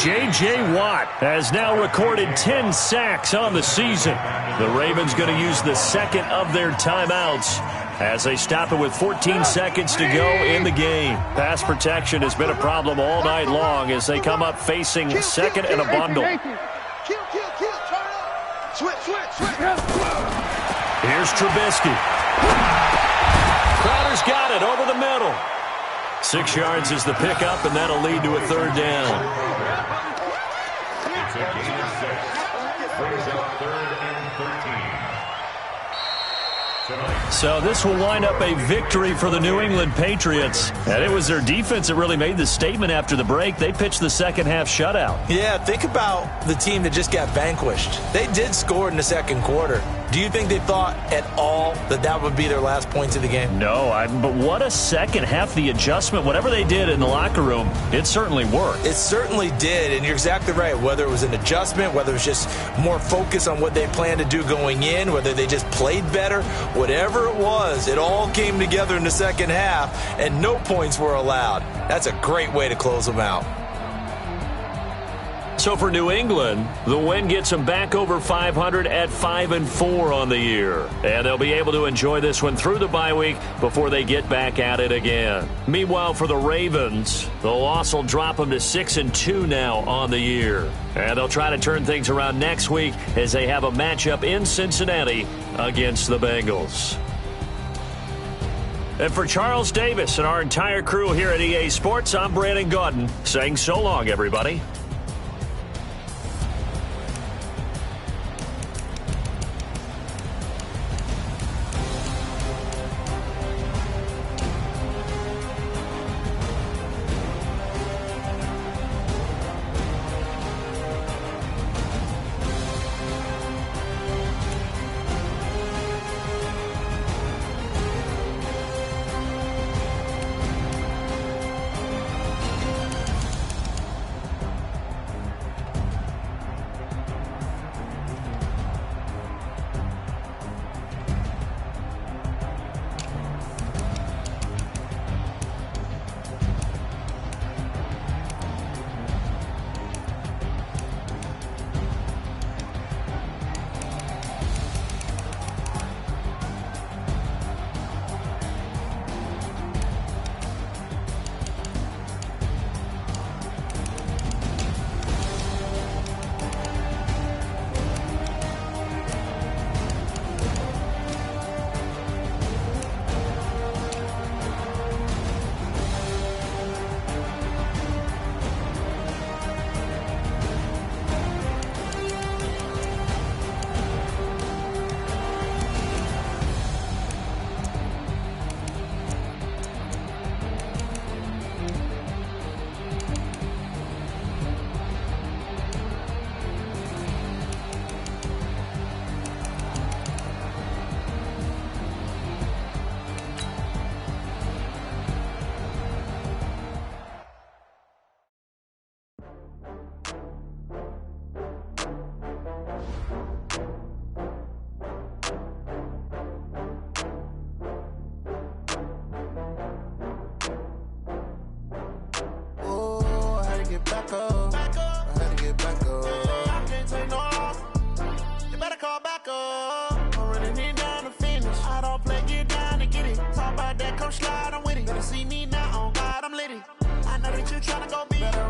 J.J. Watt has now recorded 10 sacks on the season. The Ravens going to use the second of their timeouts as they stop it with 14 seconds to go in the game. Pass protection has been a problem all night long as they come up facing second and a bundle. Here's Trubisky. Crowder's got it over the middle. 6 yards is the pickup, and that'll lead to a third down. It's a gain of 6. Brings up third and 13. So this will wind up a victory for the New England Patriots. And it was their defense that really made the statement after the break. They pitched the second half shutout. Yeah, think about the team that just got vanquished. They did score in the second quarter. Do you think they thought at all that that would be their last points of the game? No, but what a second half. The adjustment, whatever they did in the locker room, it certainly worked. It certainly did, and you're exactly right. Whether it was an adjustment, whether it was just more focus on what they planned to do going in, whether they just played better, whatever it was, it all came together in the second half, and no points were allowed. That's a great way to close them out. So for New England, the win gets them back over 500 at 5-4 on the year. And they'll be able to enjoy this one through the bye week before they get back at it again. Meanwhile, for the Ravens, the loss will drop them to 6-2 now on the year. And they'll try to turn things around next week as they have a matchup in Cincinnati against the Bengals. And for Charles Davis and our entire crew here at EA Sports, I'm Brandon Gaudin saying so long, everybody.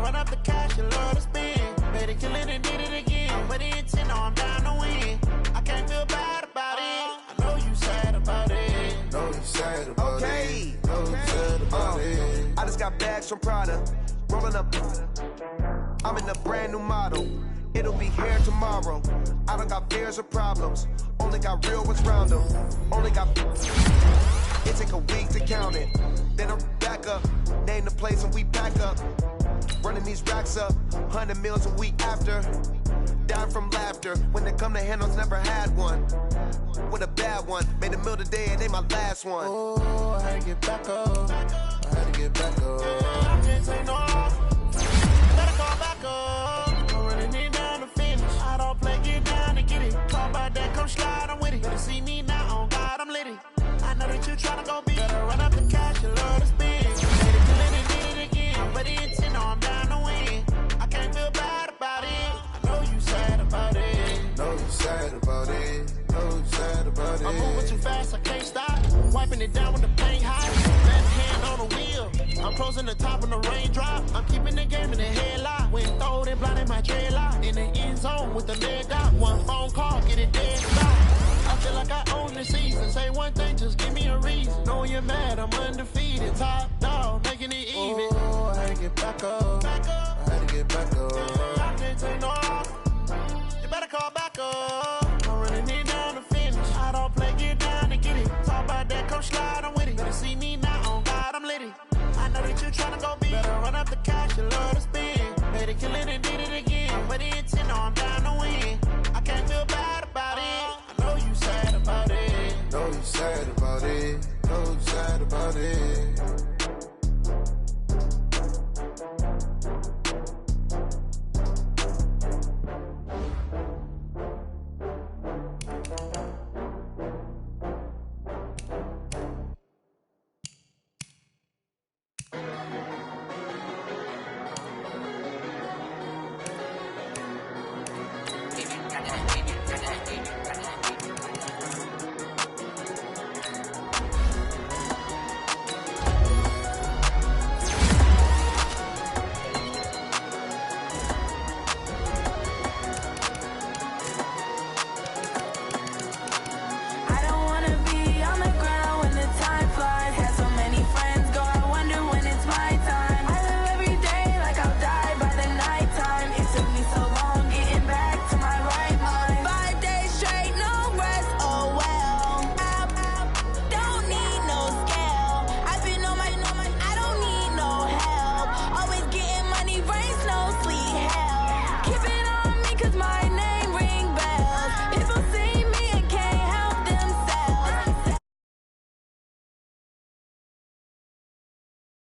run up the cash, you love to spend. Better kill it and did it again. But the intent, no, I'm down to win. I can't feel bad about it. I know you sad about it. Know you sad about it. Know you sad about it. I just got bags from Prada. Rolling up. I'm in a brand new model. It'll be here tomorrow. I don't got fears or problems. Only got real ones round them. Only got. It take a week to count it. Then I'm back up. Name the place and we pack up. Running these racks up. 100 meals a week after. Down from laughter. When they come to handles, never had one. With a bad one. Made a meal today and they my last one. Oh, I had to get back up. I had to get back up. I can't say no. Better call back up. I'm running it down to finish. I don't play, get down to get it. Talk about that, come slide, I'm with it. Better see me now, on God, I'm litty. I know that you tryna go big. Better run up the cash, you love to spend. Better kill it and did it again. But the intent, no, I'm down to win. I can't feel bad about it. I know you sad about it. Know you sad about it. Know you sad about it. I'm moving too fast, I can't stop. Wiping it down with the paint hot. Left hand on the wheel. I'm closing the top when the raindrop. I'm keeping the game in the headlock. When throwed and blinded my dreadlock. In the end zone with the leg out. One phone call, get it dead stop. I feel like I own the season. Say one thing, just give me a reason. Knowing you're mad, I'm undefeated. Top dog, making it even. Oh, I had to get back up. I had to get back up. I can't take no.